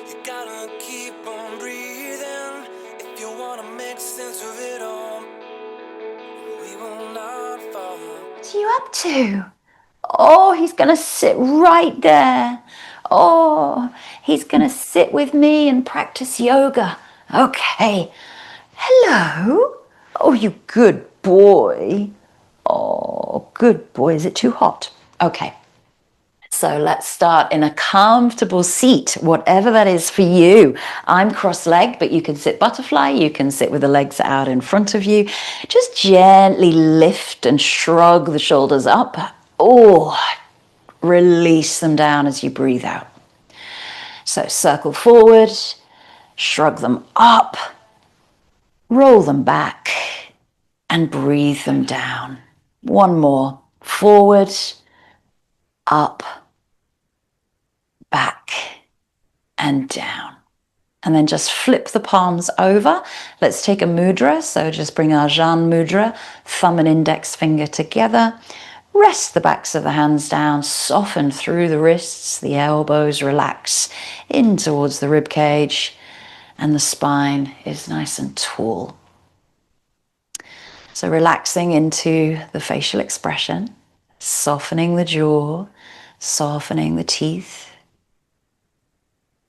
You gotta keep on breathing if you wanna make sense of it all. We will not fall. What are you up to? Oh, he's going to sit right there. Oh, he's going to sit with me and practice yoga. Okay. Hello. Oh, you good boy. Oh, good boy. Is it too hot? Okay. So let's start in a comfortable seat, whatever that is for you. I'm cross-legged, but you can sit butterfly. You can sit with the legs out in front of you. Just gently lift and shrug the shoulders up. Oh, release them down as you breathe out. So circle forward, shrug them up, roll them back, and breathe them down. One more. Forward, up, back, and down. And then just flip the palms over. Let's take a mudra. So just bring our Jan mudra, thumb and index finger together. Rest the backs of the hands down, soften through the wrists, the elbows relax in towards the rib cage, and the spine is nice and tall. So relaxing into the facial expression, softening the jaw, softening the teeth,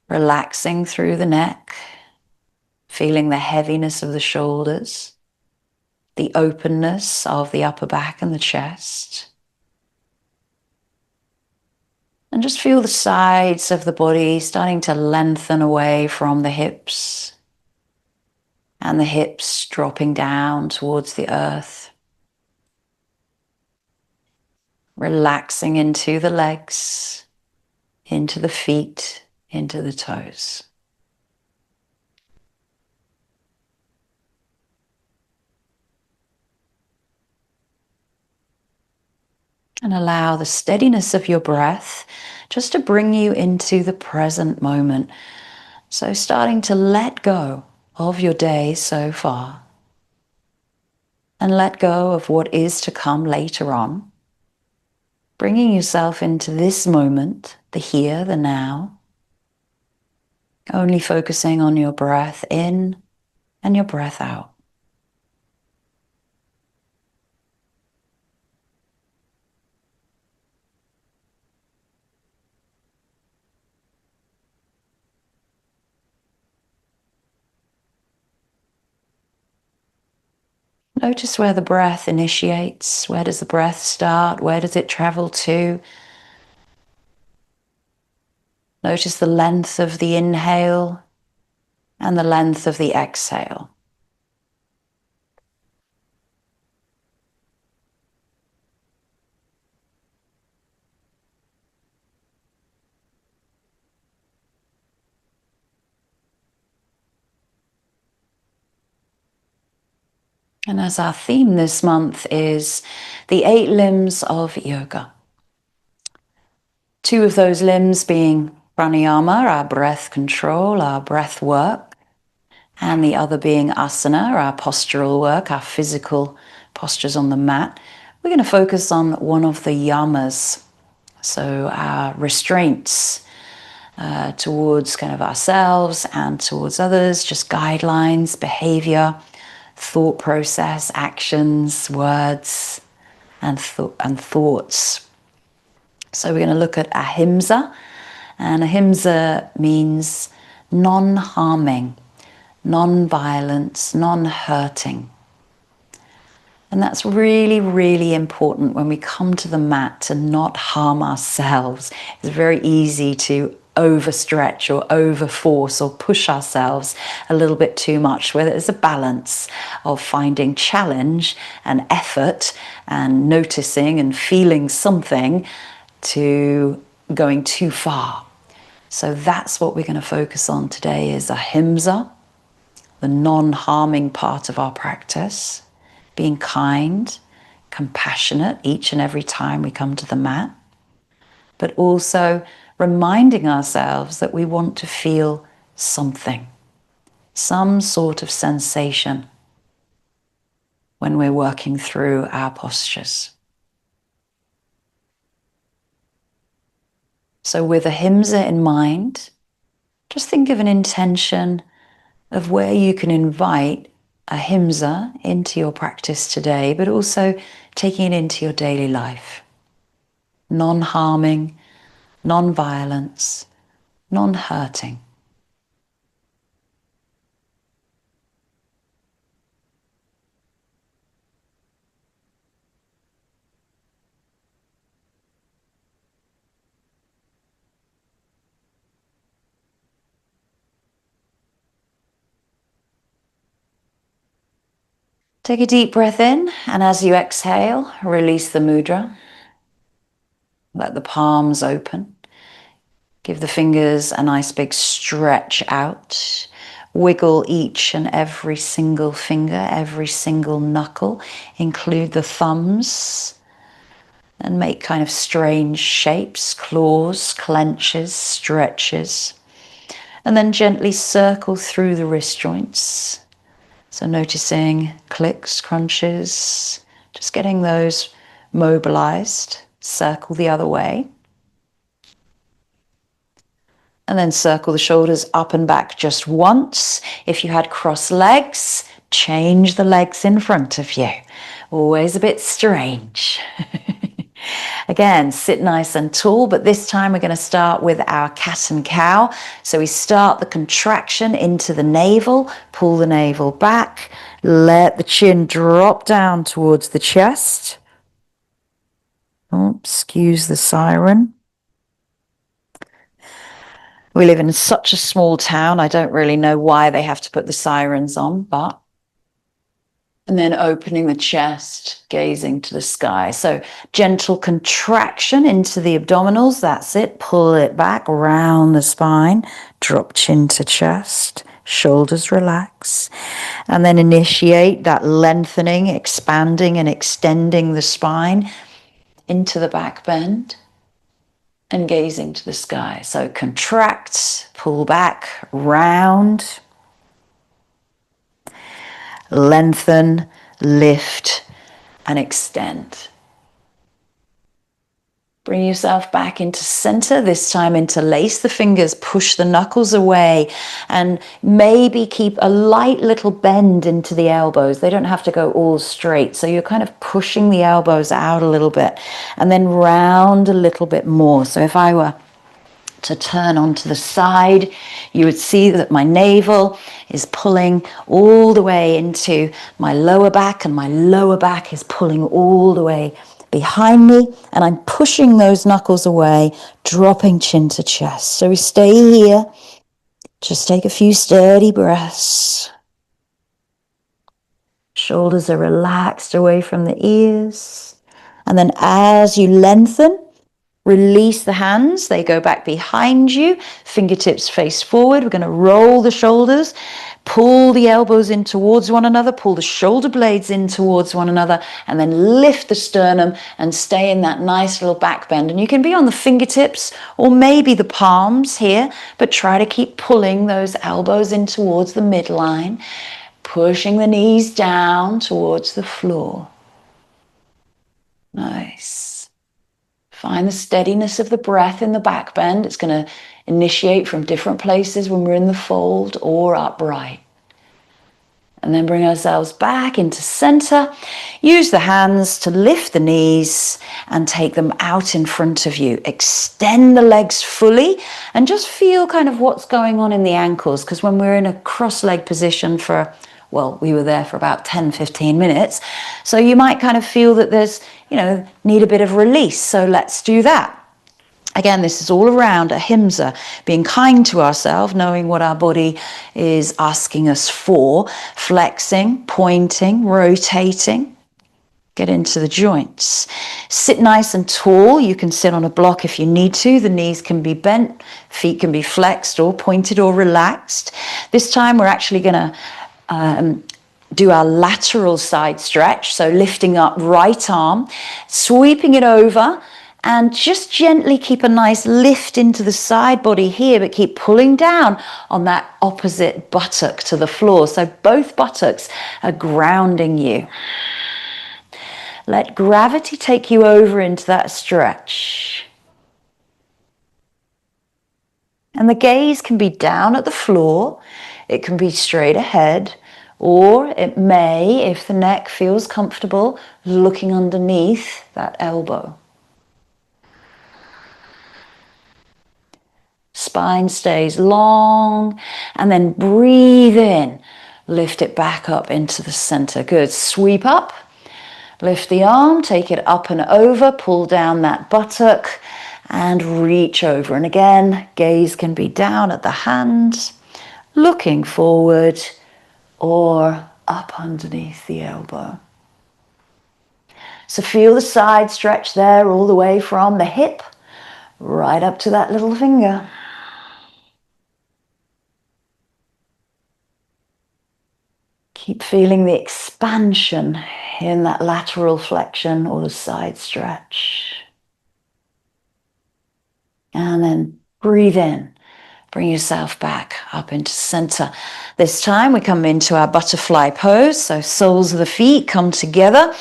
relaxing through the neck, feeling the heaviness of the shoulders, the openness of the upper back and the chest. And just feel the sides of the body starting to lengthen away from the hips, and the hips dropping down towards the earth. Relaxing into the legs, into the feet, into the toes. And allow the steadiness of your breath just to bring you into the present moment. So starting to let go of your day so far and let go of what is to come later on. Bringing yourself into this moment, the here, the now. Only focusing on your breath in and your breath out. Notice where the breath initiates. Where does the breath start? Where does it travel to? Notice the length of the inhale and the length of the exhale. And as our theme this month is the 8 limbs of yoga. 2 of those limbs being pranayama, our breath control, our breath work, and the other being asana, our postural work, our physical postures on the mat. We're going to focus on one of the yamas, so our restraints towards kind of ourselves and towards others, just guidelines, behavior, thought process, actions, words, and thoughts. So we're going to look at ahimsa, and ahimsa means non-harming, non-violence, non-hurting. And that's really, really important when we come to the mat to not harm ourselves. It's very easy to overstretch or overforce or push ourselves a little bit too much, where there's a balance of finding challenge and effort and noticing and feeling something to going too far. So that's what we're going to focus on today, is ahimsa, the non-harming part of our practice, being kind, compassionate each and every time we come to the mat, but also reminding ourselves that we want to feel something, some sort of sensation when we're working through our postures. So with ahimsa in mind, just think of an intention of where you can invite ahimsa into your practice today, but also taking it into your daily life. Non-harming, non-violence, non-hurting. Take a deep breath in, and as you exhale, release the mudra. Let the palms open. Give the fingers a nice big stretch out. Wiggle each and every single finger, every single knuckle. Include the thumbs and make kind of strange shapes, claws, clenches, stretches. And then gently circle through the wrist joints. So noticing clicks, crunches, just getting those mobilized. Circle the other way. And then circle the shoulders up and back just once. If you had crossed legs, change the legs in front of you. Always a bit strange. Again, sit nice and tall, but this time we're going to start with our cat and cow. So we start the contraction into the navel, pull the navel back, let the chin drop down towards the chest. Oh, excuse the siren. We live in such a small town, I don't really know why they have to put the sirens on, but... And then opening the chest, gazing to the sky. So gentle contraction into the abdominals, that's it. Pull it back, round the spine, drop chin to chest, shoulders relax. And then initiate that lengthening, expanding and extending the spine into the back bend and gazing to the sky. So contract, pull back, round, lengthen, lift, and extend. Bring yourself back into center, this time interlace the fingers, push the knuckles away, and maybe keep a light little bend into the elbows. They don't have to go all straight, so you're kind of pushing the elbows out a little bit, and then round a little bit more. So if I were to turn onto the side, you would see that my navel is pulling all the way into my lower back, and my lower back is pulling all the way behind me, and I'm pushing those knuckles away, dropping chin to chest. So we stay here, just take a few steady breaths. Shoulders are relaxed away from the ears, and then as you lengthen, release the hands, they go back behind you, fingertips face forward. We're going to roll the shoulders, pull the elbows in towards one another, pull the shoulder blades in towards one another, and then lift the sternum and stay in that nice little back bend. And you can be on the fingertips or maybe the palms here, but try to keep pulling those elbows in towards the midline, pushing the knees down towards the floor. Nice. Find the steadiness of the breath in the back bend. It's going to initiate from different places when we're in the fold or upright. And then bring ourselves back into center. Use the hands to lift the knees and take them out in front of you. Extend the legs fully and just feel kind of what's going on in the ankles, because when we're in a cross-leg position for, well, we were there for about 10-15 minutes. So you might kind of feel that there's, need a bit of release. So let's do that. Again, this is all around ahimsa, being kind to ourselves, knowing what our body is asking us for, flexing, pointing, rotating. Get into the joints. Sit nice and tall. You can sit on a block if you need to. The knees can be bent, feet can be flexed or pointed or relaxed. This time we're actually going to do our lateral side stretch. So lifting up right arm, sweeping it over, and just gently keep a nice lift into the side body here, but keep pulling down on that opposite buttock to the floor. So both buttocks are grounding you. Let gravity take you over into that stretch. And the gaze can be down at the floor, it can be straight ahead, or it may, if the neck feels comfortable, looking underneath that elbow. Spine stays long, and then breathe in. Lift it back up into the center. Good. Sweep up. Lift the arm, take it up and over, pull down that buttock and reach over. And again, gaze can be down at the hand, looking forward, or up underneath the elbow. So feel the side stretch there all the way from the hip right up to that little finger. Keep feeling the expansion in that lateral flexion or the side stretch. And then breathe in. Bring yourself back up into center. This time we come into our butterfly pose. So soles of the feet come together.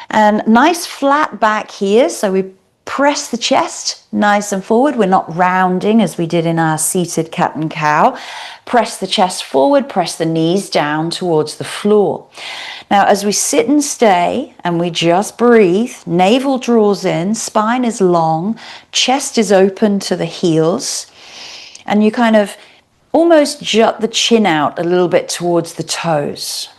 And nice flat back here. So we press the chest nice and forward. We're not rounding as we did in our seated cat and cow. Press the chest forward, press the knees down towards the floor. Now, as we sit and stay and we just breathe, navel draws in, spine is long, chest is open to the heels, and you kind of almost jut the chin out a little bit towards the toes.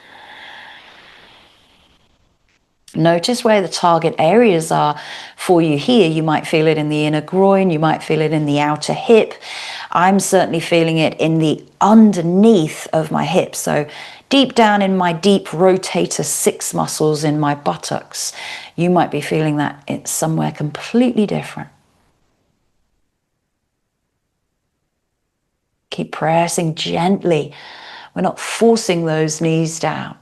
Notice where the target areas are for you here. You might feel it in the inner groin, you might feel it in the outer hip. I'm certainly feeling it in the underneath of my hips. So deep down in my deep rotator 6 muscles in my buttocks. You might be feeling that it's somewhere completely different. Keep pressing gently. We're not forcing those knees down.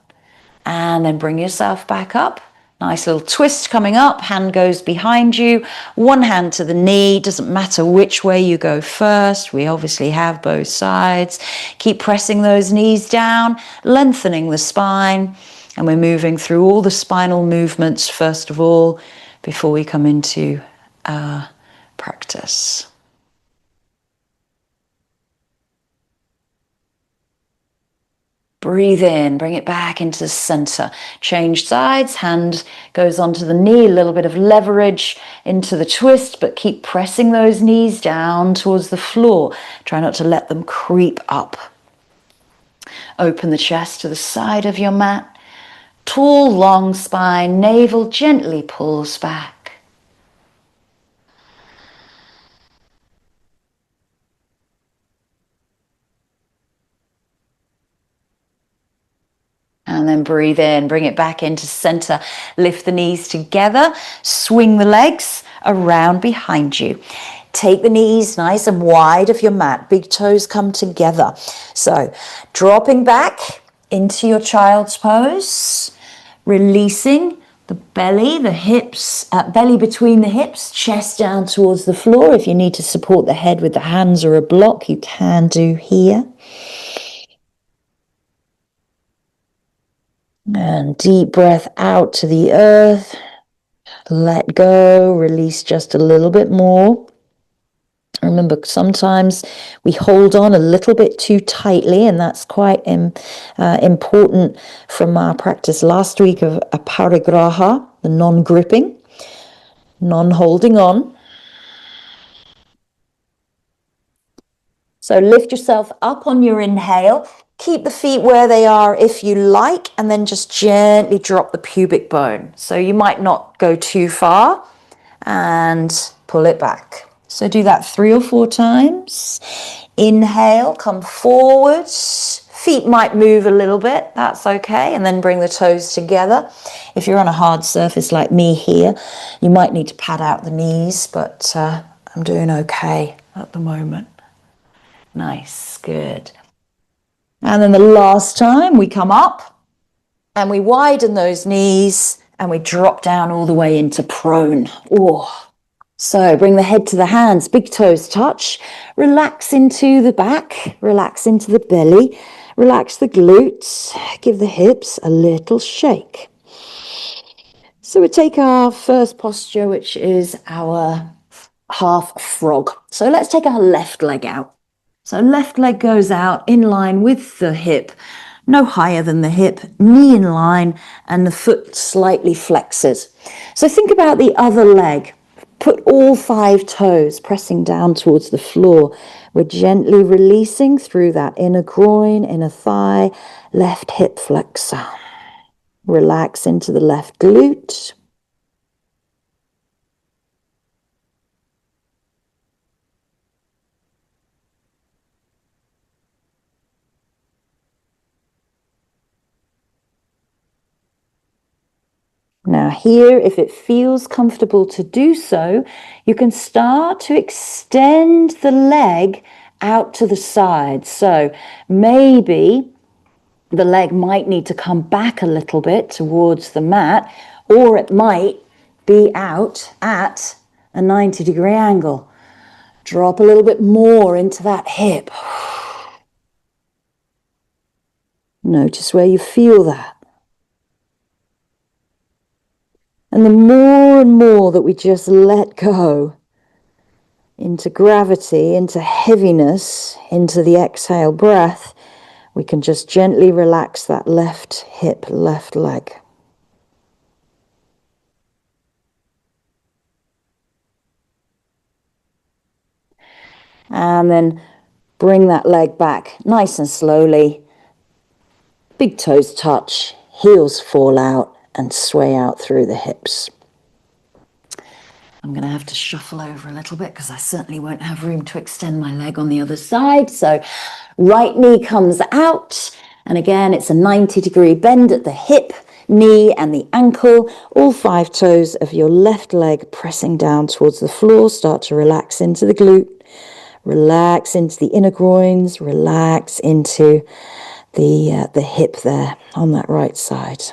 And then bring yourself back up. Nice little twist coming up, hand goes behind you, one hand to the knee, doesn't matter which way you go first, we obviously have both sides. Keep pressing those knees down, lengthening the spine, and we're moving through all the spinal movements first of all, before we come into our practice. Breathe in, bring it back into the center. Change sides, hand goes onto the knee, a little bit of leverage into the twist, but keep pressing those knees down towards the floor. Try not to let them creep up. Open the chest to the side of your mat. Tall, long spine, navel gently pulls back. And then breathe in, bring it back into center. Lift the knees together, swing the legs around behind you. Take the knees nice and wide of your mat. Big toes come together. So dropping back into your child's pose, releasing the belly, the hips, belly between the hips, chest down towards the floor. If you need to support the head with the hands or a block, you can do here. And deep breath out to the earth. Let go, release just a little bit more. Remember, sometimes we hold on a little bit too tightly, and that's quite important from our practice last week of aparigraha, the non-gripping, non-holding on. So lift yourself up on your inhale. Keep the feet where they are if you like, and then just gently drop the pubic bone. So you might not go too far, and pull it back. So do that 3 or 4 times. Inhale, come forward. Feet might move a little bit, that's okay. And then bring the toes together. If you're on a hard surface like me here, you might need to pad out the knees, but I'm doing okay at the moment. Nice, good. And then the last time we come up and we widen those knees and we drop down all the way into prone. Oh. So bring the head to the hands, big toes touch, relax into the back, relax into the belly, relax the glutes, give the hips a little shake. So we take our first posture, which is our half frog. So let's take our left leg out. So left leg goes out in line with the hip, no higher than the hip, knee in line, and the foot slightly flexes. So think about the other leg. Put all 5 toes pressing down towards the floor. We're gently releasing through that inner groin, inner thigh, left hip flexor. Relax into the left glute. Now here, if it feels comfortable to do so, you can start to extend the leg out to the side. So maybe the leg might need to come back a little bit towards the mat, or it might be out at a 90-degree angle. Drop a little bit more into that hip. Notice where you feel that. And the more and more that we just let go into gravity, into heaviness, into the exhale breath, we can just gently relax that left hip, left leg. And then bring that leg back nice and slowly. Big toes touch, heels fall out and sway out through the hips. I'm going to have to shuffle over a little bit because I certainly won't have room to extend my leg on the other side. So right knee comes out. And again, it's a 90-degree bend at the hip, knee and the ankle. All 5 toes of your left leg pressing down towards the floor. Start to relax into the glute. Relax into the inner groins. Relax into the hip there on that right side.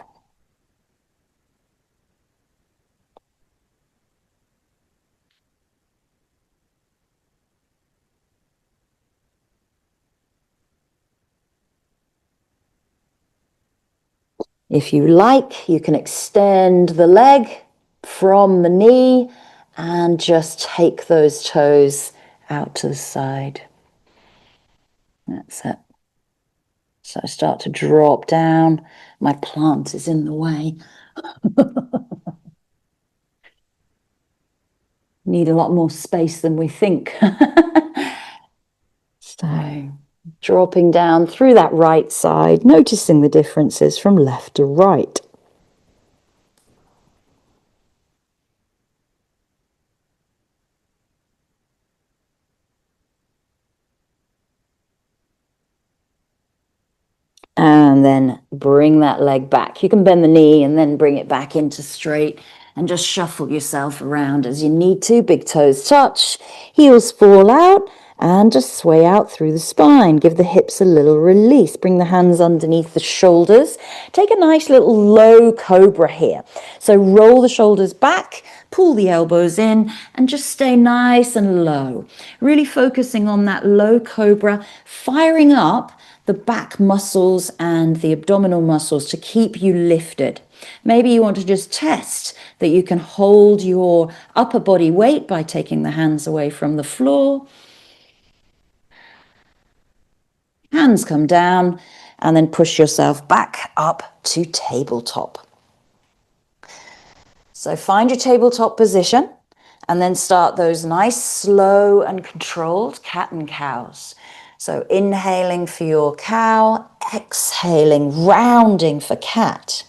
If you like, you can extend the leg from the knee and just take those toes out to the side. That's it. So I start to drop down. My plant is in the way. Need a lot more space than we think. So dropping down through that right side, noticing the differences from left to right. And then bring that leg back. You can bend the knee and then bring it back into straight and just shuffle yourself around as you need to. Big toes touch, heels fall out, and just sway out through the spine. Give the hips a little release. Bring the hands underneath the shoulders. Take a nice little low cobra here. So roll the shoulders back, pull the elbows in, and just stay nice and low. Really focusing on that low cobra, firing up the back muscles and the abdominal muscles to keep you lifted. Maybe you want to just test that you can hold your upper body weight by taking the hands away from the floor. Hands come down and then push yourself back up to tabletop. So find your tabletop position and then start those nice, slow and controlled cat and cows. So inhaling for your cow, exhaling, rounding for cat.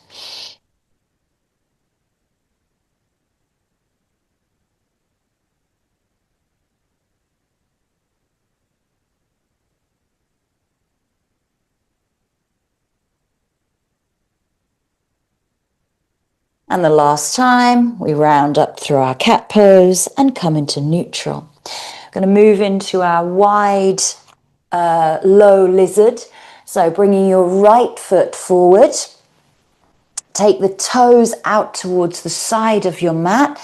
And the last time, we round up through our cat pose and come into neutral. We're going to move into our wide low lizard. So bringing your right foot forward. Take the toes out towards the side of your mat.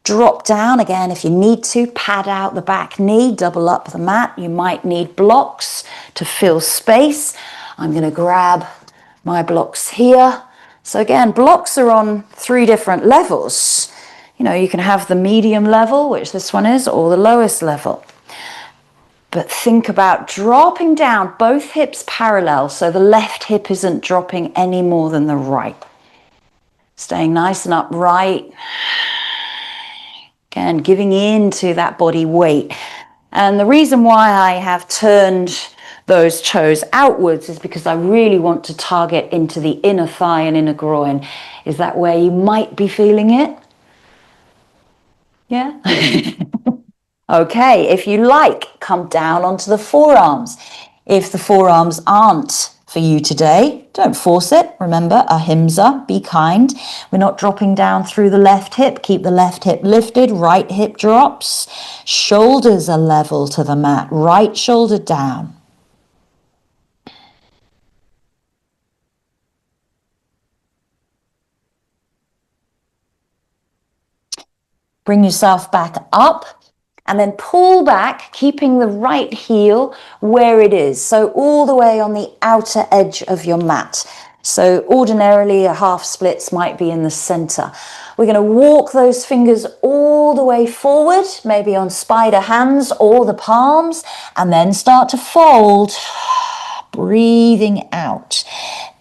Drop down again if you need to. Pad out the back knee. Double up the mat. You might need blocks to fill space. I'm going to grab my blocks here. So again, blocks are on 3 different levels. You know, you can have the medium level, which this one is, or the lowest level. But think about dropping down, both hips parallel, so the left hip isn't dropping any more than the right. Staying nice and upright. Again, giving in to that body weight. And the reason why I have turned those toes outwards is because I really want to target into the inner thigh and inner groin. Is that where you might be feeling it? Yeah? Okay, if you like, come down onto the forearms. If the forearms aren't for you today, don't force it. Remember, Ahimsa, be kind. We're not dropping down through the left hip. Keep the left hip lifted, right hip drops. Shoulders are level to the mat, right shoulder down. Bring yourself back up and then pull back, keeping the right heel where it is. So all the way on the outer edge of your mat. So ordinarily a half splits might be in the center. We're going to walk those fingers all the way forward, maybe on spider hands or the palms, and then start to fold. Breathing out,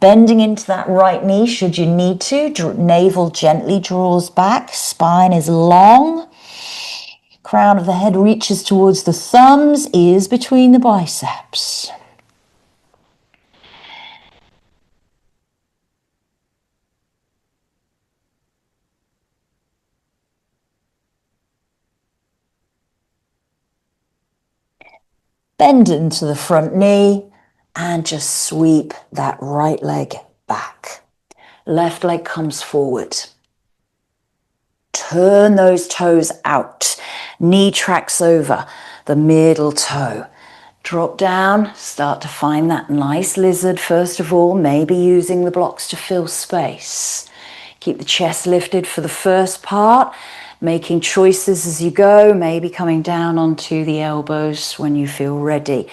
bending into that right knee should you need to. Navel gently draws back, spine is long, crown of the head reaches towards the thumbs, ears between the biceps. Bend into the front knee and just sweep that right leg back. Left leg comes forward. Turn those toes out. Knee tracks over the middle toe. Drop down, start to find that nice lizard first of all, maybe using the blocks to fill space. Keep the chest lifted for the first part, making choices as you go, maybe coming down onto the elbows when you feel ready.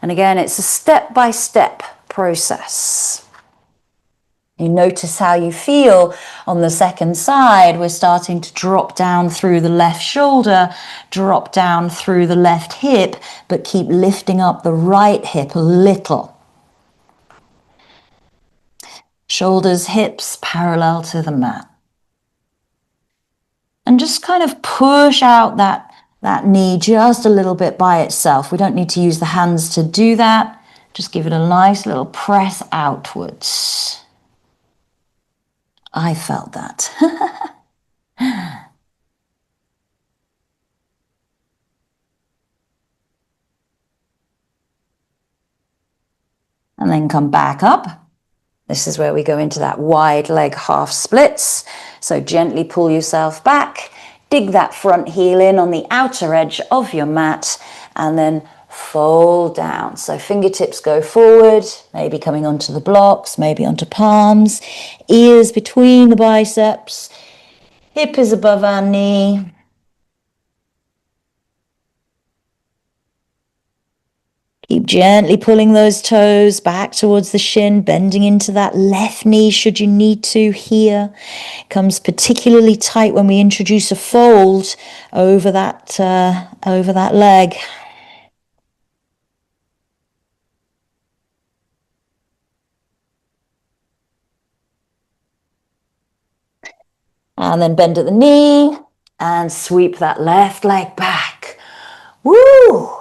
And again, it's a step-by-step process. You notice how you feel on the second side. We're starting to drop down through the left shoulder, drop down through the left hip, but keep lifting up the right hip a little. Shoulders, hips parallel to the mat. And just kind of push out that knee just a little bit by itself. We don't need to use the hands to do that. Just give it a nice little press outwards. I felt that. And then come back up. This is where we go into that wide leg half splits. So gently pull yourself back, dig that front heel in on the outer edge of your mat, and then fold down. So fingertips go forward, maybe coming onto the blocks, maybe onto palms, ears between the biceps, hip is above our knee. Keep gently pulling those toes back towards the shin, bending into that left knee should you need to here. It comes particularly tight when we introduce a fold over that leg. And then bend at the knee and sweep that left leg back. Woo!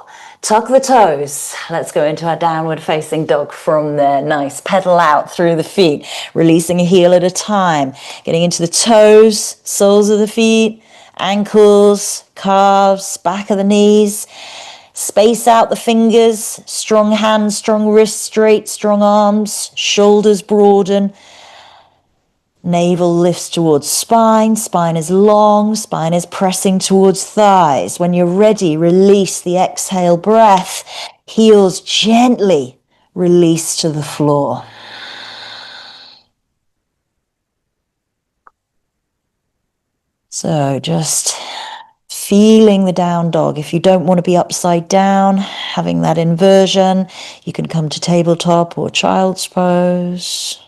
Tuck the toes. Let's go into our downward facing dog from there. Nice. Pedal out through the feet, releasing a heel at a time. Getting into the toes, soles of the feet, ankles, calves, back of the knees. Space out the fingers, strong hands, strong wrists, straight, strong arms, shoulders broaden. Navel lifts towards spine, spine is long, spine is pressing towards thighs. When you're ready, release the exhale breath. Heels gently release to the floor. So just feeling the down dog. If you don't want to be upside down, having that inversion, you can come to tabletop or child's pose.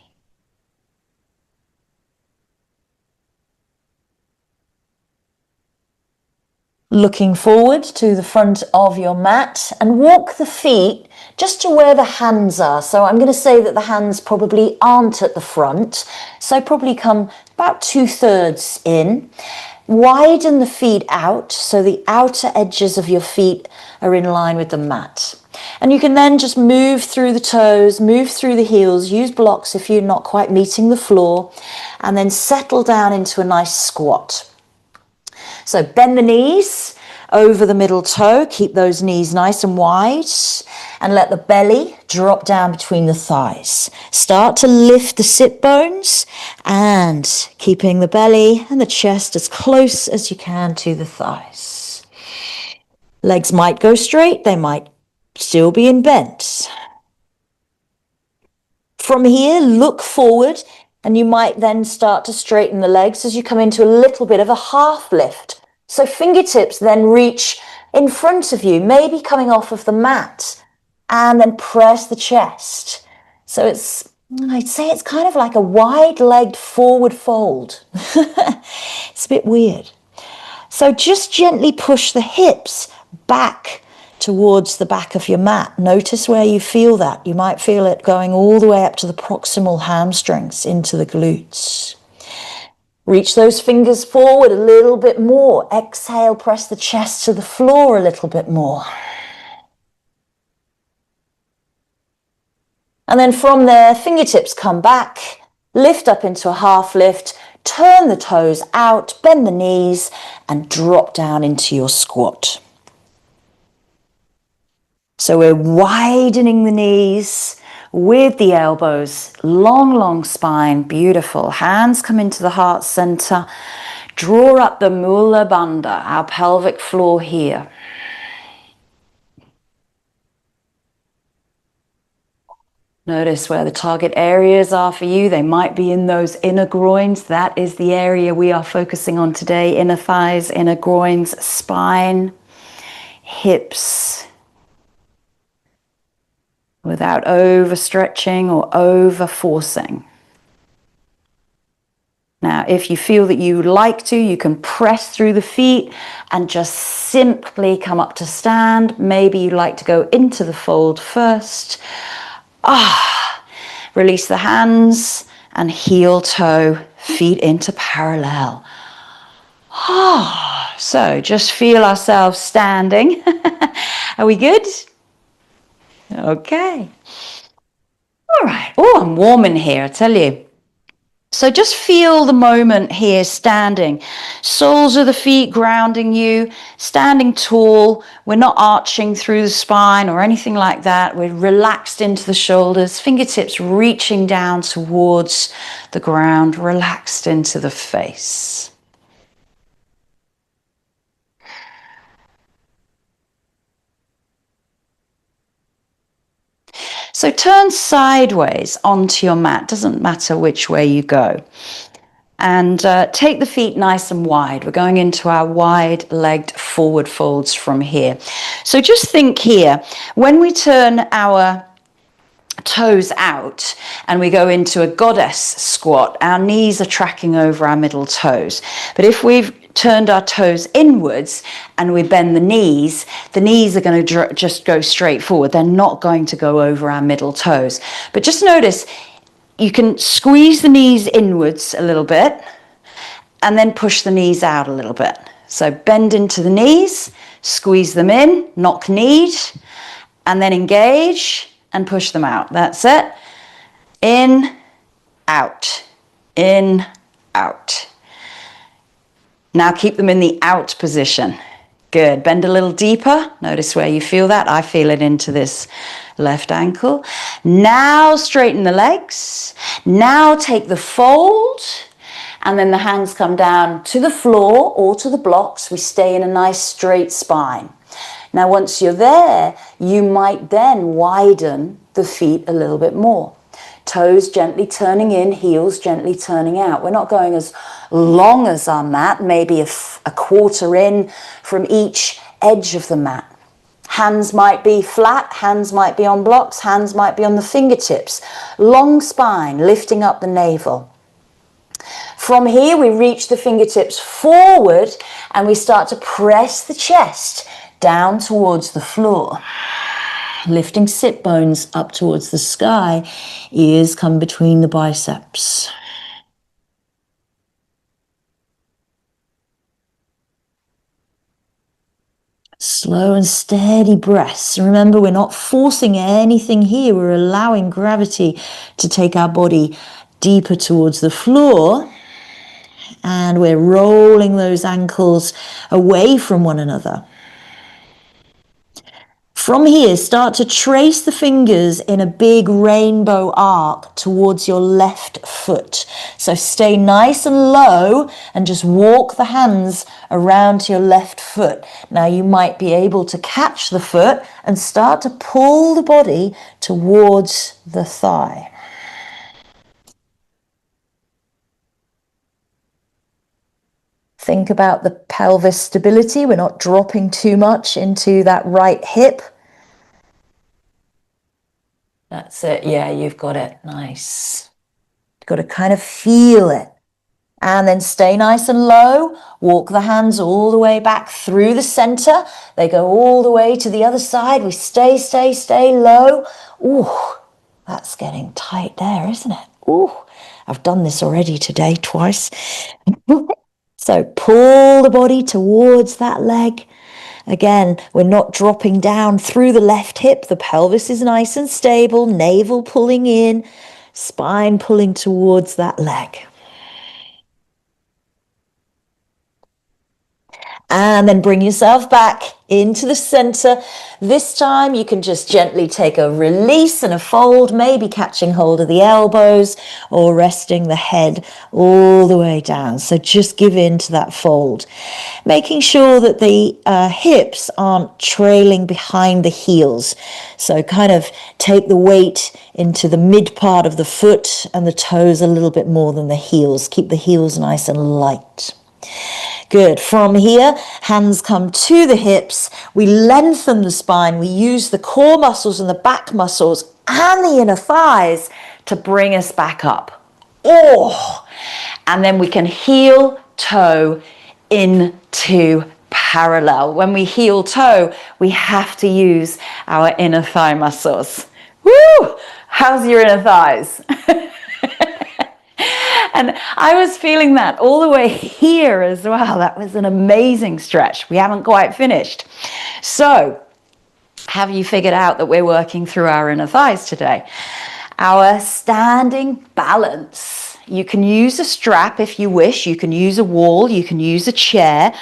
looking forward to the front of your mat, and walk the feet just to where the hands are. So I'm going to say that the hands probably aren't at the front, so probably come about 2/3 in. Widen the feet out so the outer edges of your feet are in line with the mat. And you can then just move through the toes, move through the heels, use blocks if you're not quite meeting the floor, and then settle down into a nice squat. So bend the knees over the middle toe, keep those knees nice and wide, and let the belly drop down between the thighs. Start to lift the sit bones and keeping the belly and the chest as close as you can to the thighs. Legs might go straight, they might still be in bend. From here, look forward, and you might then start to straighten the legs as you come into a little bit of a half lift. So fingertips then reach in front of you, maybe coming off of the mat, and then press the chest. So I'd say it's kind of like a wide-legged forward fold. It's a bit weird. So just gently push the hips back towards the back of your mat. Notice where you feel that. You might feel it going all the way up to the proximal hamstrings, into the glutes. Reach those fingers forward a little bit more. Exhale, press the chest to the floor a little bit more. And then from there, fingertips come back, lift up into a half lift, turn the toes out, bend the knees, and drop down into your squat. So we're widening the knees with the elbows, long spine, beautiful. Hands come into the heart center. Draw up the Mula Bandha, our pelvic floor here. Notice where the target areas are for you. They might be in those inner groins. That is the area we are focusing on today. Inner thighs, inner groins, spine, hips. Without overstretching or over-forcing. Now, if you feel that you like to, you can press through the feet and just simply come up to stand. Maybe you like to go into the fold first. Release the hands and heel toe, feet into parallel. So just feel ourselves standing. Are we good? Okay. All right. Oh, I'm warming here, I tell you. So just feel the moment here, standing. Soles of the feet grounding you, standing tall. We're not arching through the spine or anything like that. We're relaxed into the shoulders, fingertips reaching down towards the ground, relaxed into the face. So turn sideways onto your mat, doesn't matter which way you go. And take the feet nice and wide. We're going into our wide-legged forward folds from here. So just think here, when we turn our toes out and we go into a goddess squat, our knees are tracking over our middle toes. But if we've turned our toes inwards and we bend the knees are going to just go straight forward. They're not going to go over our middle toes. But just notice, you can squeeze the knees inwards a little bit and then push the knees out a little bit. So bend into the knees, squeeze them in, knock kneed, and then engage and push them out. That's it. In, out, in, out. Now keep them in the out position. Good. Bend a little deeper. Notice where you feel that. I feel it into this left ankle. Now straighten the legs. Now take the fold. And then the hands come down to the floor or to the blocks. We stay in a nice straight spine. Now once you're there, you might then widen the feet a little bit more. Toes gently turning in, heels gently turning out. We're not going as long as our mat, maybe a quarter in from each edge of the mat. Hands might be flat, hands might be on blocks, hands might be on the fingertips. Long spine, lifting up the navel. From here, we reach the fingertips forward and we start to press the chest down towards the floor. Lifting sit bones up towards the sky, ears come between the biceps. Slow and steady breaths. Remember, we're not forcing anything here. We're allowing gravity to take our body deeper towards the floor. And we're rolling those ankles away from one another. From here, start to trace the fingers in a big rainbow arc towards your left foot. So stay nice and low and just walk the hands around to your left foot. Now you might be able to catch the foot and start to pull the body towards the thigh. Think about the pelvis stability. We're not dropping too much into that right hip. That's it. Yeah, you've got it. Nice. You've got to kind of feel it. And then stay nice and low. Walk the hands all the way back through the center. They go all the way to the other side. We stay low. Ooh, that's getting tight there, isn't it? Ooh, I've done this already today twice. So pull the body towards that leg. Again, we're not dropping down through the left hip. The pelvis is nice and stable. Navel pulling in. Spine pulling towards that leg. And then bring yourself back into the center. This time you can just gently take a release and a fold, maybe catching hold of the elbows or resting the head all the way down. So just give in to that fold. Making sure that the hips aren't trailing behind the heels. So kind of take the weight into the mid part of the foot and the toes a little bit more than the heels. Keep the heels nice and light. Good. From here, hands come to the hips. We lengthen the spine. We use the core muscles and the back muscles and the inner thighs to bring us back up. Oh, and then we can heel toe into parallel. When we heel toe, we have to use our inner thigh muscles. Woo! How's your inner thighs? And I was feeling that all the way here as well. That was an amazing stretch. We haven't quite finished. So, have you figured out that we're working through our inner thighs today? Our standing balance. You can use a strap if you wish. You can use a wall. You can use a chair.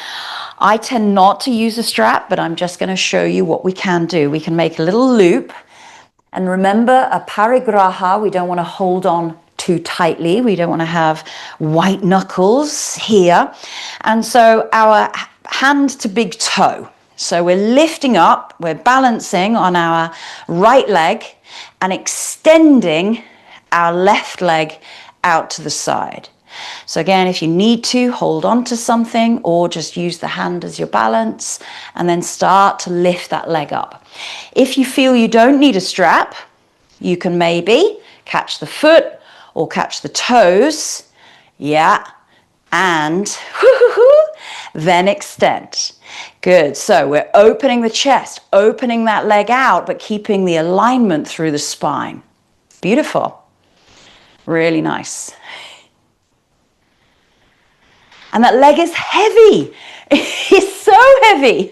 I tend not to use a strap, but I'm just going to show you what we can do. We can make a little loop. And remember, a parigraha, we don't want to hold on too tightly. We don't want to have white knuckles here. And so our hand to big toe. So we're lifting up, we're balancing on our right leg and extending our left leg out to the side. So again, if you need to, hold on to something or just use the hand as your balance and then start to lift that leg up. If you feel you don't need a strap, you can maybe catch the foot or catch the toes, yeah, and then extend. Good, so we're opening the chest, opening that leg out, but keeping the alignment through the spine. Beautiful, really nice. And that leg is heavy, it's so heavy.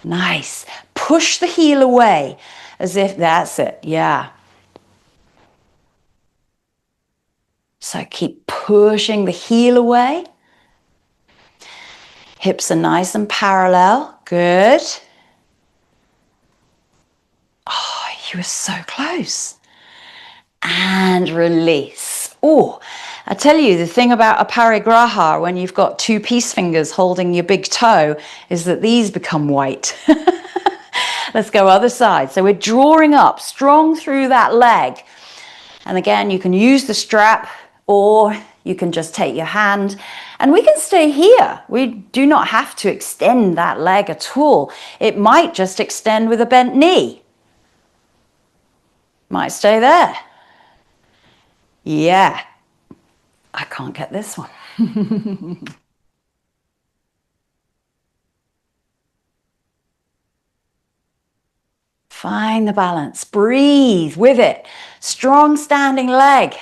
Nice, push the heel away as if that's it, yeah. So keep pushing the heel away. Hips are nice and parallel. Good. Oh, you were so close. And release. Oh, I tell you, the thing about a parigraha, when you've got two peace fingers holding your big toe, is that these become white. Let's go other side. So we're drawing up strong through that leg. And again, you can use the strap, or you can just take your hand and we can stay here. We do not have to extend that leg at all. It might just extend with a bent knee. Might stay there. Yeah. I can't get this one. Find the balance. Breathe with it. Strong standing leg.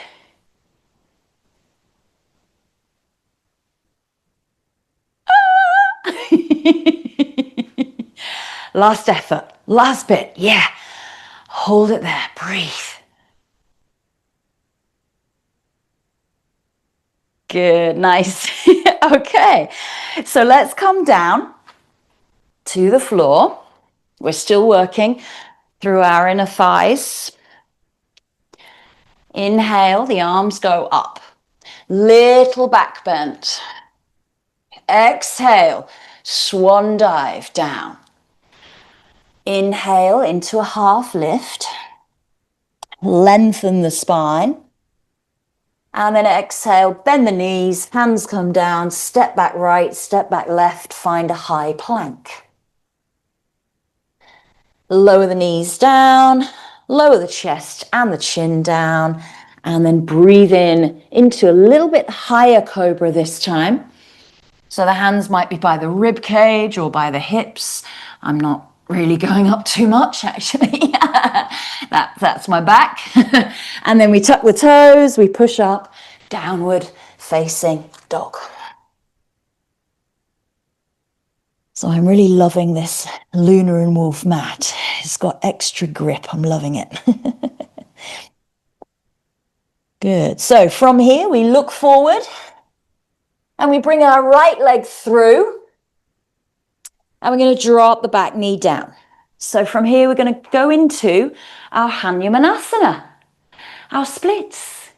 Last effort. Last bit. Yeah. Hold it there. Breathe. Good. Nice. Okay. So let's come down to the floor. We're still working through our inner thighs. Inhale, the arms go up. Little back bend. Exhale, swan dive down. Inhale into a half lift. Lengthen the spine. And then exhale, bend the knees, hands come down, step back right, step back left, find a high plank. Lower the knees down, lower the chest and the chin down, and then breathe in into a little bit higher cobra this time. So the hands might be by the rib cage or by the hips. I'm not really going up too much, actually. That's my back. And then we tuck the toes, we push up, downward facing dog. So I'm really loving this Lunar and Wolf mat. It's got extra grip. I'm loving it. Good. So from here, we look forward and we bring our right leg through and we're going to drop the back knee down. So from here, we're going to go into our Hanumanasana, our splits.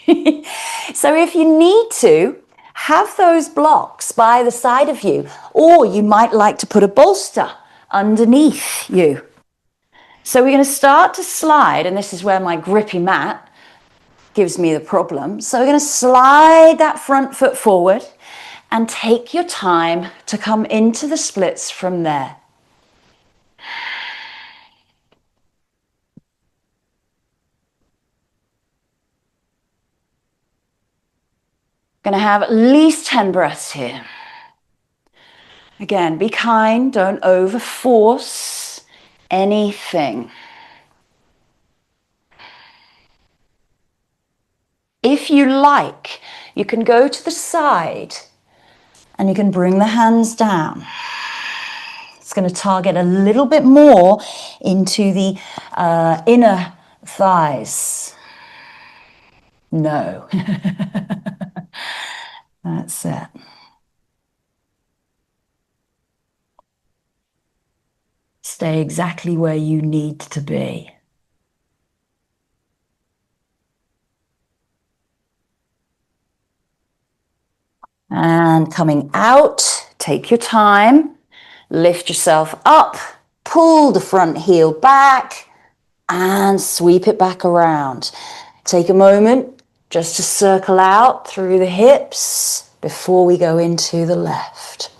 So if you need to, have those blocks by the side of you, or you might like to put a bolster underneath you. So we're going to start to slide, and this is where my grippy mat gives me the problem. So we're going to slide that front foot forward and take your time to come into the splits from there. Going to have at least 10 breaths here. Again, be kind, don't overforce anything. If you like, you can go to the side and you can bring the hands down. It's going to target a little bit more into the inner thighs. No. That's it. Stay exactly where you need to be. And coming out, take your time, lift yourself up, pull the front heel back, and sweep it back around. Take a moment just to circle out through the hips before we go into the left.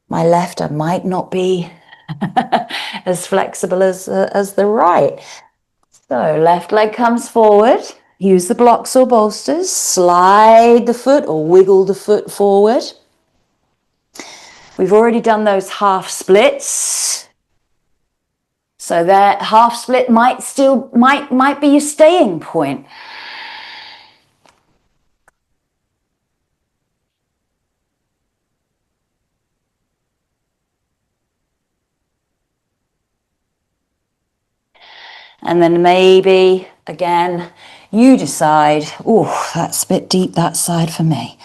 My left, I might not be as flexible as the right. So left leg comes forward. Use the blocks or bolsters. Slide the foot or wiggle the foot forward. We've already done those half splits. So that half split might be your staying point. And then maybe, again, you decide, oh, that's a bit deep, that side for me.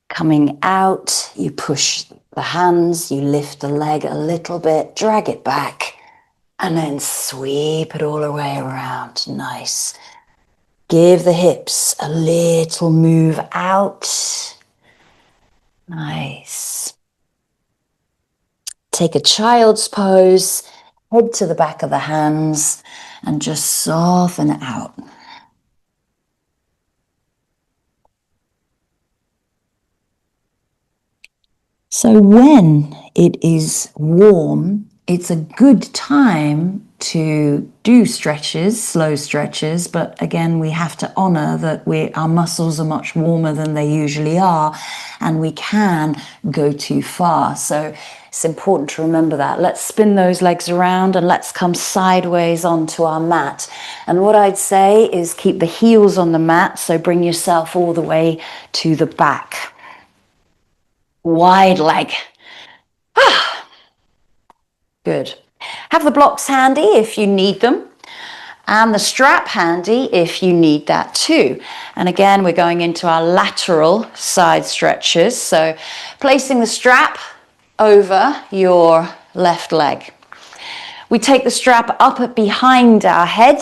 Coming out, you push the hands, you lift the leg a little bit, drag it back, and then sweep it all the way around. Nice. Give the hips a little move out. Nice. Take a child's pose, head to the back of the hands, and just soften it out. So when it is warm, it's a good time to do stretches, slow stretches, but again, we have to honor that our muscles are much warmer than they usually are, and we can go too far. So it's important to remember that. Let's spin those legs around and let's come sideways onto our mat. And what I'd say is keep the heels on the mat, so bring yourself all the way to the back. Wide leg. Good. Have the blocks handy if you need them, and the strap handy if you need that too. And again, we're going into our lateral side stretches. So placing the strap over your left leg. We take the strap up behind our head,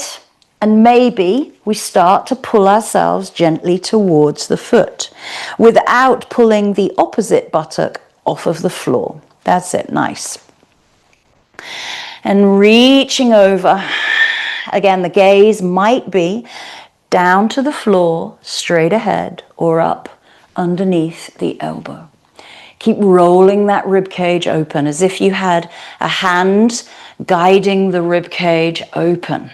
and maybe we start to pull ourselves gently towards the foot without pulling the opposite buttock off of the floor. That's it, nice. And reaching over, again, the gaze might be down to the floor, straight ahead, or up underneath the elbow. Keep rolling that rib cage open as if you had a hand guiding the rib cage open.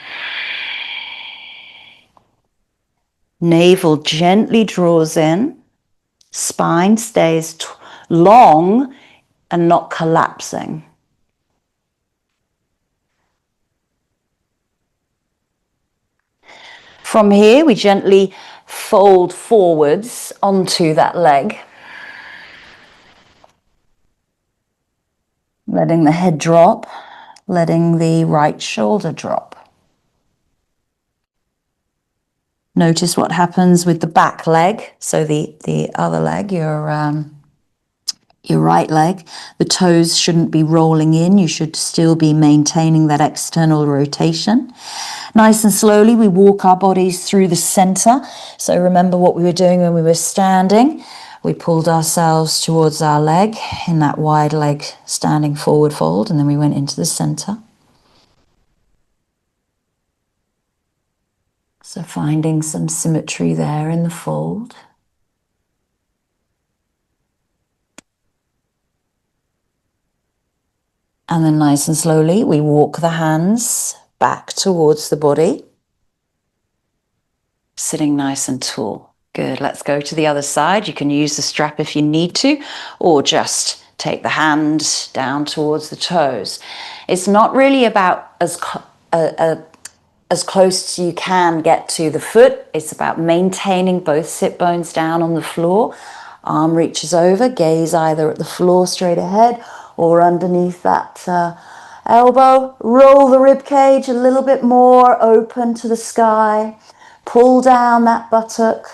Navel gently draws in, spine stays long and not collapsing. From here, we gently fold forwards onto that leg, letting the head drop, letting the right shoulder drop. Notice what happens with the back leg, so the other leg, your right leg. The toes shouldn't be rolling in. You should still be maintaining that external rotation. Nice and slowly, we walk our bodies through the center. So remember what we were doing when we were standing. We pulled ourselves towards our leg in that wide leg standing forward fold, and then we went into the center. So finding some symmetry there in the fold. And then nice and slowly, we walk the hands back towards the body. Sitting nice and tall. Good, let's go to the other side. You can use the strap if you need to, or just take the hand down towards the toes. It's not really about as close as you can get to the foot. It's about maintaining both sit bones down on the floor. Arm reaches over, gaze either at the floor straight ahead or underneath that elbow. Roll the rib cage a little bit more, open to the sky. Pull down that buttock.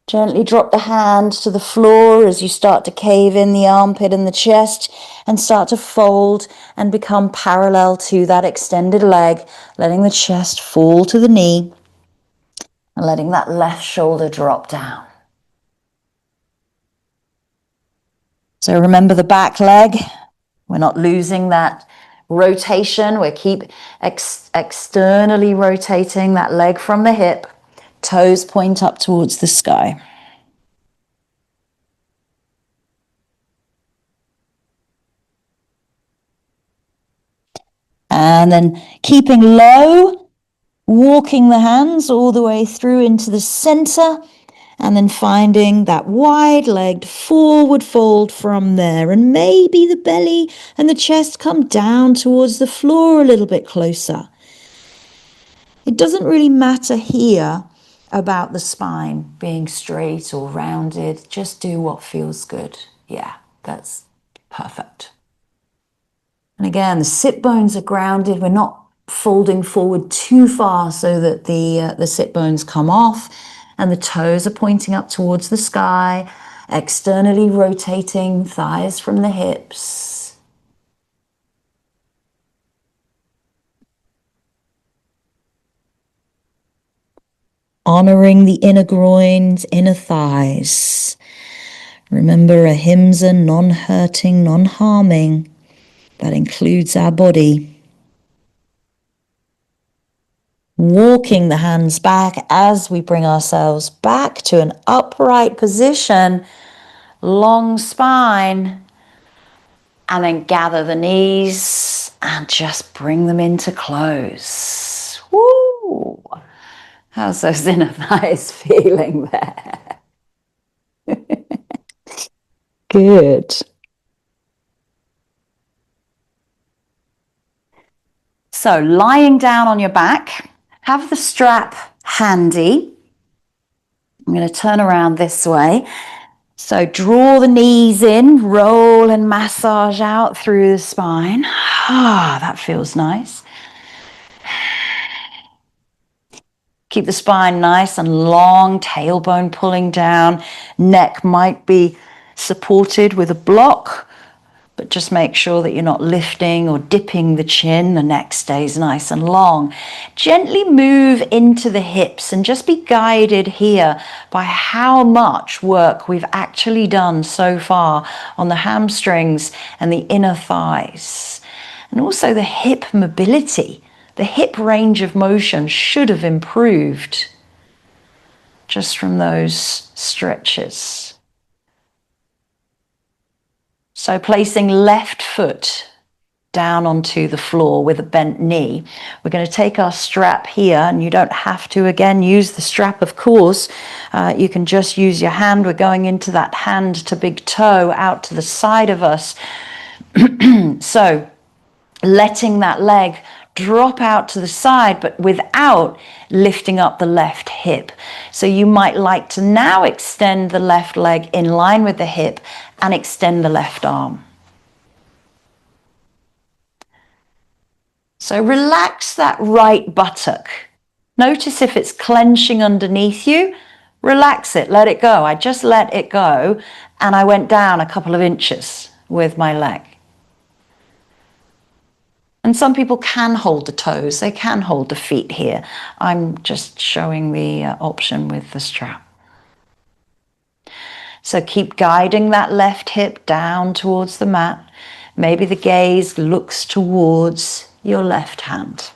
Gently drop the hand to the floor as you start to cave in the armpit and the chest and start to fold and become parallel to that extended leg, letting the chest fall to the knee and letting that left shoulder drop down. So remember the back leg. We're not losing that rotation. We keep externally rotating that leg from the hip. Toes point up towards the sky. And then keeping low, walking the hands all the way through into the center, and then finding that wide-legged forward fold from there. And maybe the belly and the chest come down towards the floor a little bit closer. It doesn't really matter here about the spine being straight or rounded. Just do what feels good. Yeah, that's perfect. And again, the sit bones are grounded. We're not folding forward too far so that the sit bones come off and the toes are pointing up towards the sky, externally rotating thighs from the hips. Honoring the inner groins, inner thighs. Remember, Ahimsa, non-hurting, non-harming. That includes our body. Walking the hands back as we bring ourselves back to an upright position, long spine, and then gather the knees and just bring them into close. Woo! How's those inner thighs feeling there? Good. So lying down on your back, have the strap handy. I'm going to turn around this way. So draw the knees in, roll and massage out through the spine. Ah, that feels nice. Keep the spine nice and long, tailbone pulling down. Neck might be supported with a block, but just make sure that you're not lifting or dipping the chin. The neck stays nice and long. Gently move into the hips and just be guided here by how much work we've actually done so far on the hamstrings and the inner thighs. And also the hip mobility. The hip range of motion should have improved just from those stretches. So placing left foot down onto the floor with a bent knee. We're going to take our strap here, and you don't have to, again, use the strap, of course. You can just use your hand. We're going into that hand to big toe out to the side of us. So letting that leg drop out to the side, but without lifting up the left hip. So you might like to now extend the left leg in line with the hip and extend the left arm. So relax that right buttock. Notice if it's clenching underneath you. Relax it, let it go. I just let it go and I went down a couple of inches with my leg. And some people can hold the toes, they can hold the feet here. I'm just showing the option with the strap. So keep guiding that left hip down towards the mat. Maybe the gaze looks towards your left hand.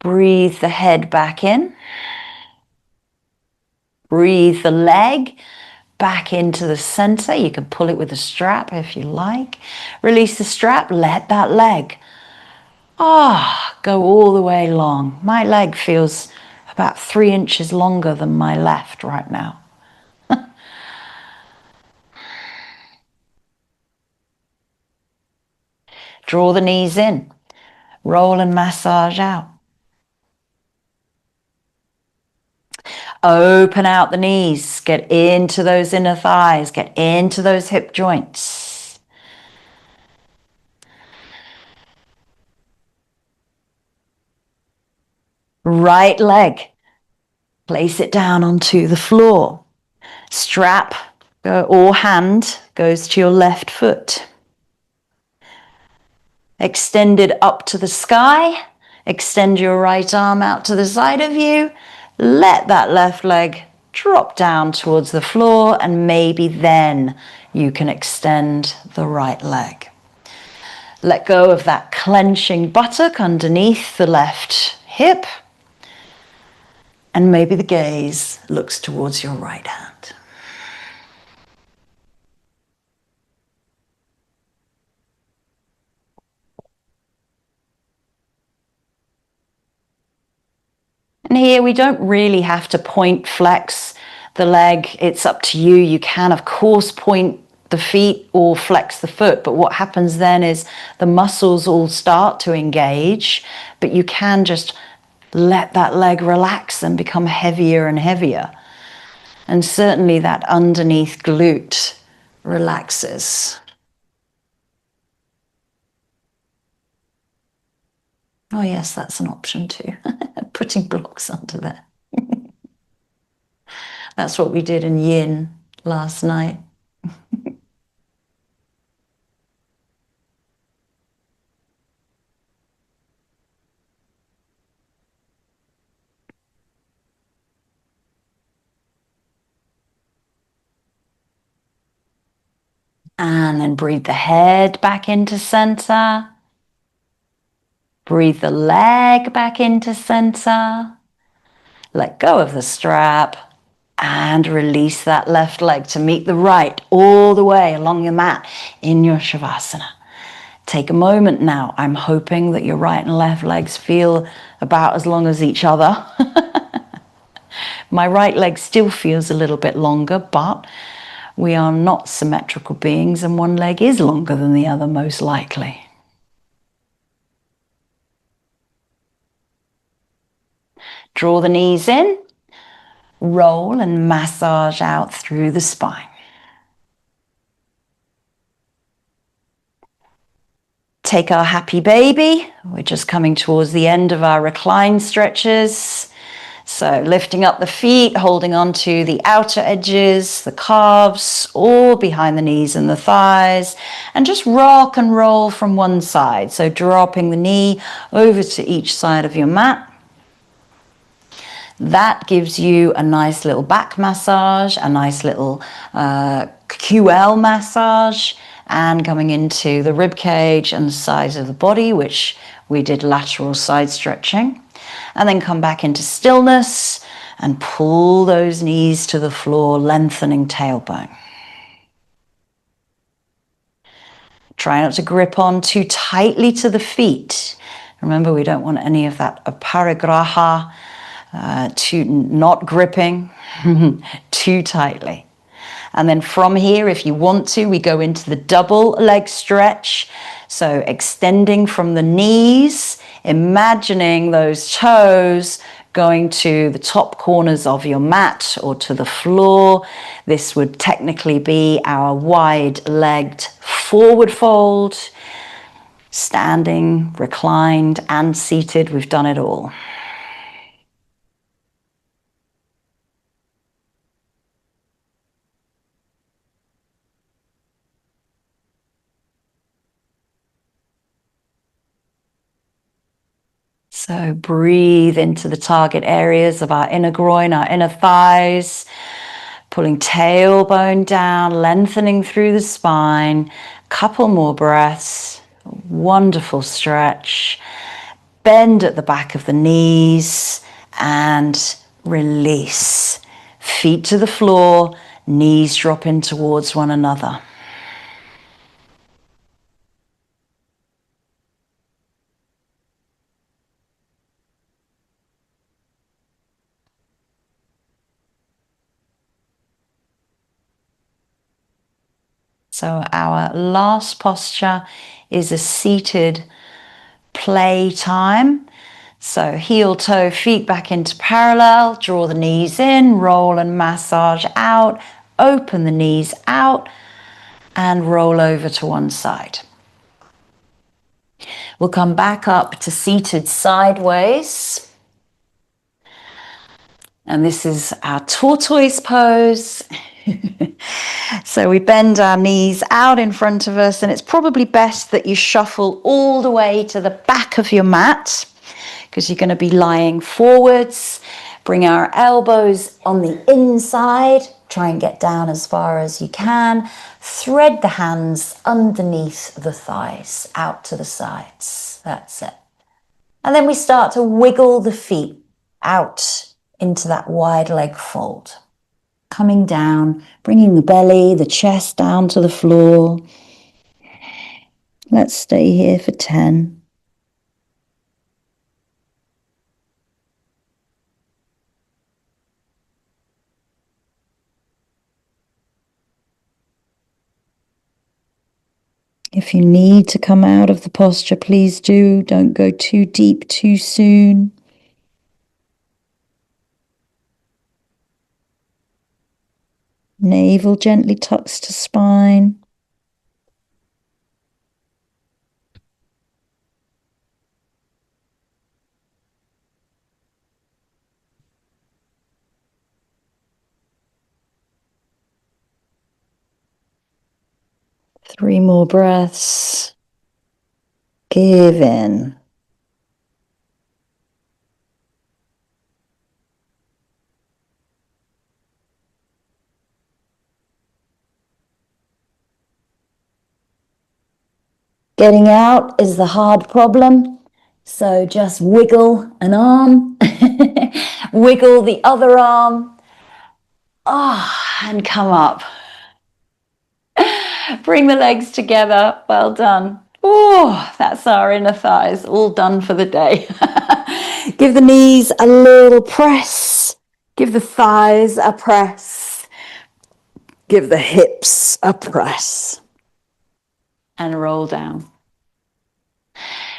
Breathe the head back in. Breathe the leg back into the center. You can pull it with a strap if you like. Release the strap, let that leg go all the way long. My leg feels about 3 inches longer than my left right now. Draw the knees in. Roll and massage out. Open out the knees. Get into those inner thighs. Get into those hip joints. Right leg. Place it down onto the floor. Strap or hand goes to your left foot. Extend it up to the sky. Extend your right arm out to the side of you. Let that left leg drop down towards the floor, and maybe then you can extend the right leg. Let go of that clenching buttock underneath the left hip, and maybe the gaze looks towards your right hand. And here we don't really have to point flex the leg. It's up to you. You can, of course, point the feet or flex the foot. But what happens then is the muscles all start to engage, but you can just let that leg relax and become heavier and heavier. And certainly that underneath glute relaxes. Oh yes, that's an option too. Putting blocks under there. That's what we did in yin last night. And then breathe the head back into center. Breathe the leg back into center. Let go of the strap and release that left leg to meet the right all the way along your mat in your Shavasana. Take a moment now. I'm hoping that your right and left legs feel about as long as each other. My right leg still feels a little bit longer, but we are not symmetrical beings and one leg is longer than the other most likely. Draw the knees in, roll and massage out through the spine. Take our happy baby. We're just coming towards the end of our recline stretches. So lifting up the feet, holding on to the outer edges, the calves, or behind the knees and the thighs, and just rock and roll from one side. So dropping the knee over to each side of your mat. That gives you a nice little back massage, a nice little QL massage, and coming into the rib cage and the sides of the body, which we did lateral side stretching. And then come back into stillness and pull those knees to the floor, lengthening tailbone. Try not to grip on too tightly to the feet. Remember, we don't want any of that aparigraha, to not gripping too tightly. And then from here, if you want to, we go into the double leg stretch. So extending from the knees, imagining those toes going to the top corners of your mat or to the floor. This would technically be our wide-legged forward fold. Standing, reclined, and seated, we've done it all. So breathe into the target areas of our inner groin, our inner thighs, pulling tailbone down, lengthening through the spine. Couple more breaths. Wonderful stretch. Bend at the back of the knees and release. Feet to the floor, knees drop in towards one another. So our last posture is a seated play time. So heel toe, feet back into parallel, draw the knees in, roll and massage out, open the knees out and roll over to one side. We'll come back up to seated sideways. And this is our tortoise pose. So we bend our knees out in front of us, and it's probably best that you shuffle all the way to the back of your mat because you're going to be lying forwards. Bring our elbows on the inside. Try and get down as far as you can. Thread the hands underneath the thighs, out to the sides. That's it. And then we start to wiggle the feet out into that wide leg fold. Coming down, bringing the belly, the chest down to the floor. Let's stay here for 10. If you need to come out of the posture, please do. Don't go too deep too soon. Navel gently tucks to spine. Three more breaths. Give in. Getting out is the hard problem. So just wiggle an arm, wiggle the other arm, and come up. Bring the legs together. Well done. Oh, that's our inner thighs all done for the day. Give the knees a little press. Give the thighs a press. Give the hips a press. And roll down.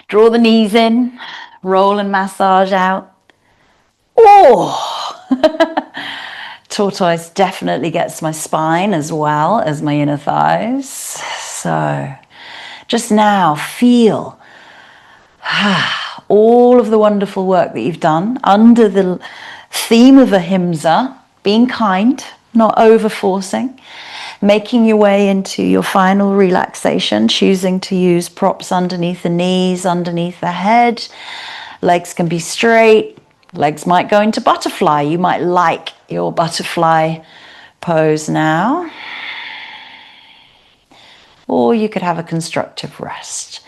Draw the knees in. Roll and massage out. Oh! Tortoise definitely gets my spine as well as my inner thighs. So just now feel all of the wonderful work that you've done under the theme of Ahimsa, being kind, not over forcing, making your way into your final relaxation, choosing to use props underneath the knees, underneath the head. Legs can be straight. Legs might go into butterfly. You might like your butterfly pose now. Or you could have a constructive rest.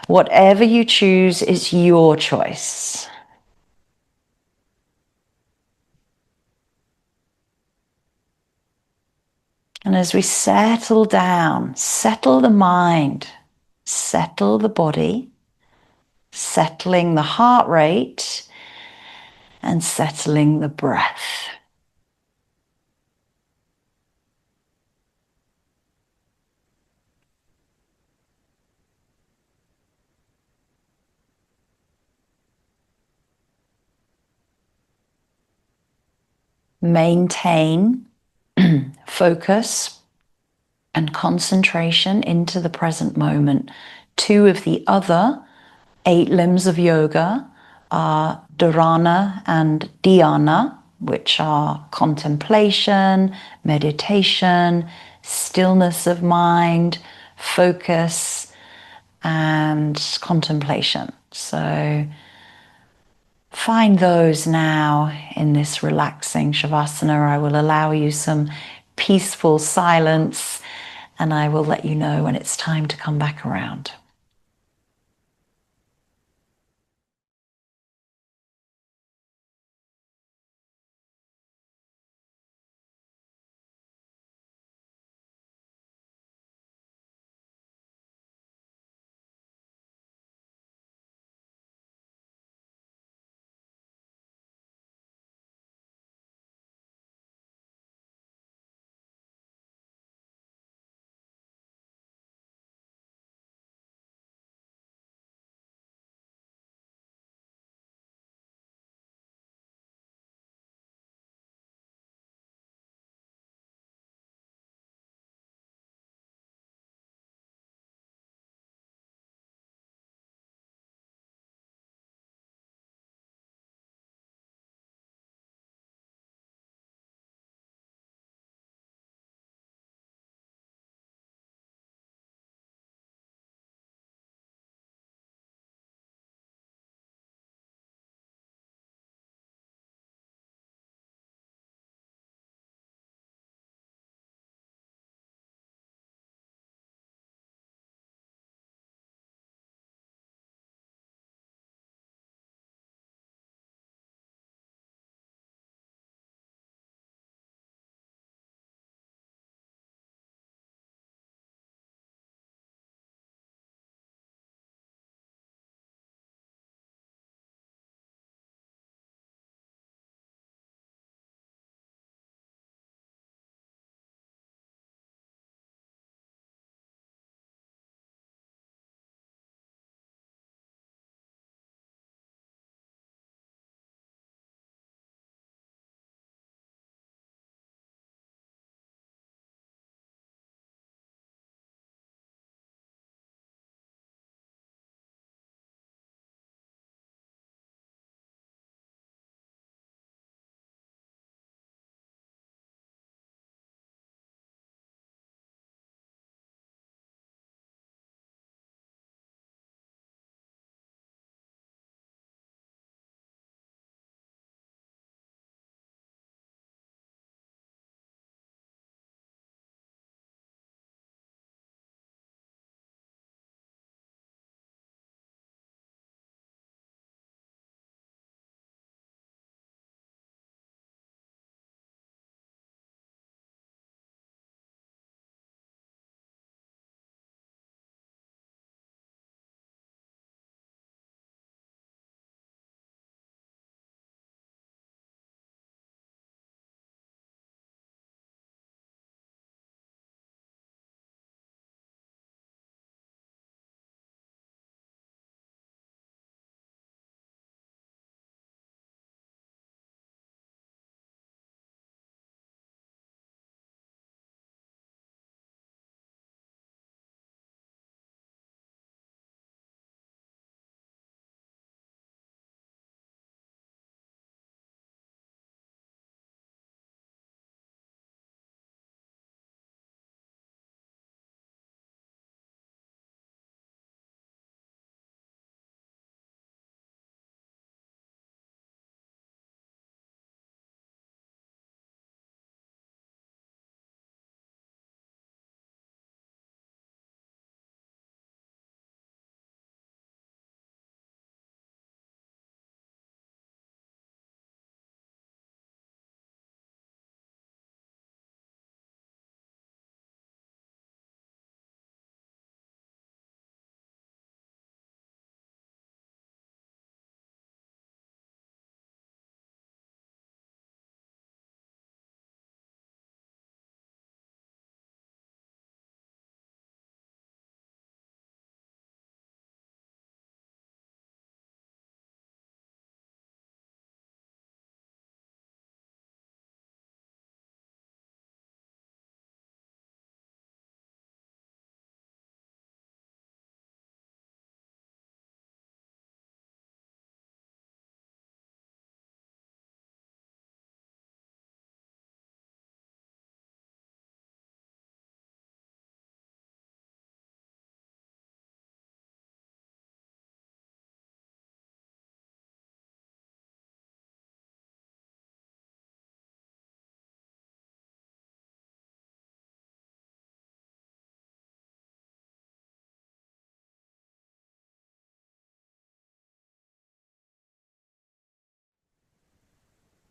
Whatever you choose is your choice. And as we settle down, settle the mind, settle the body, settling the heart rate, and settling the breath. Maintain focus and concentration into the present moment. Two of the other 8 limbs of yoga are dharana and dhyana, which are contemplation, meditation, stillness of mind, focus, and contemplation. So find those now in this relaxing shavasana. I will allow you some peaceful silence, and I will let you know when it's time to come back around.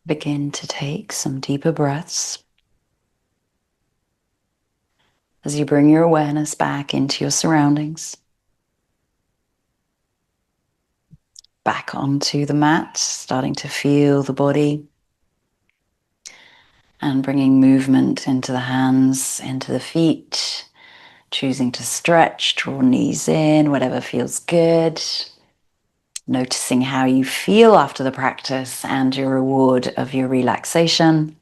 Begin to take some deeper breaths as you bring your awareness back into your surroundings, back onto the mat, starting to feel the body and bringing movement into the hands, into the feet, choosing to stretch, draw knees in, whatever feels good. Noticing how you feel after the practice and your reward of your relaxation.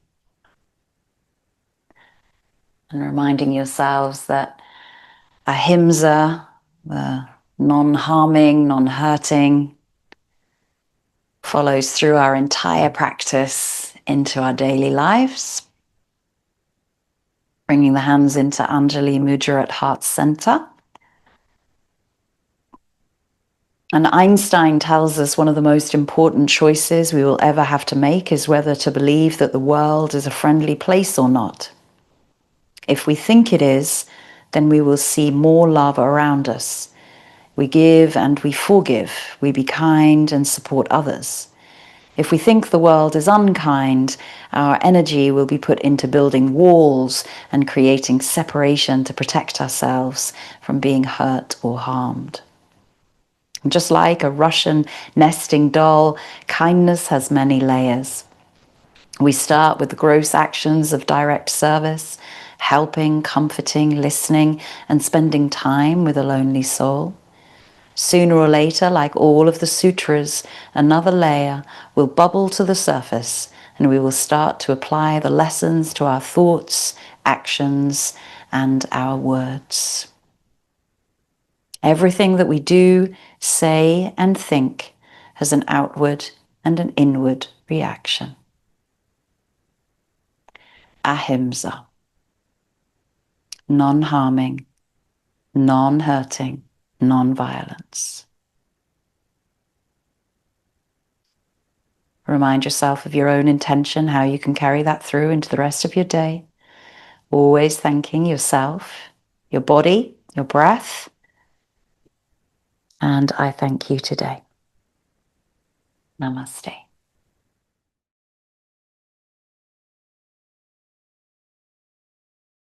And reminding yourselves that Ahimsa, the non-harming, non-hurting, follows through our entire practice into our daily lives. Bringing the hands into Anjali Mudra at heart center. And Einstein tells us one of the most important choices we will ever have to make is whether to believe that the world is a friendly place or not. If we think it is, then we will see more love around us. We give and we forgive. We be kind and support others. If we think the world is unkind, our energy will be put into building walls and creating separation to protect ourselves from being hurt or harmed. Just like a Russian nesting doll, kindness has many layers. We start with the gross actions of direct service, helping, comforting, listening, and spending time with a lonely soul. Sooner or later, like all of the sutras, another layer will bubble to the surface, and we will start to apply the lessons to our thoughts, actions, and our words. Everything that we do, say, and think has an outward and an inward reaction. Ahimsa. Non-harming, non-hurting, non-violence. Remind yourself of your own intention, how you can carry that through into the rest of your day. Always thanking yourself, your body, your breath. And I thank you today. Namaste.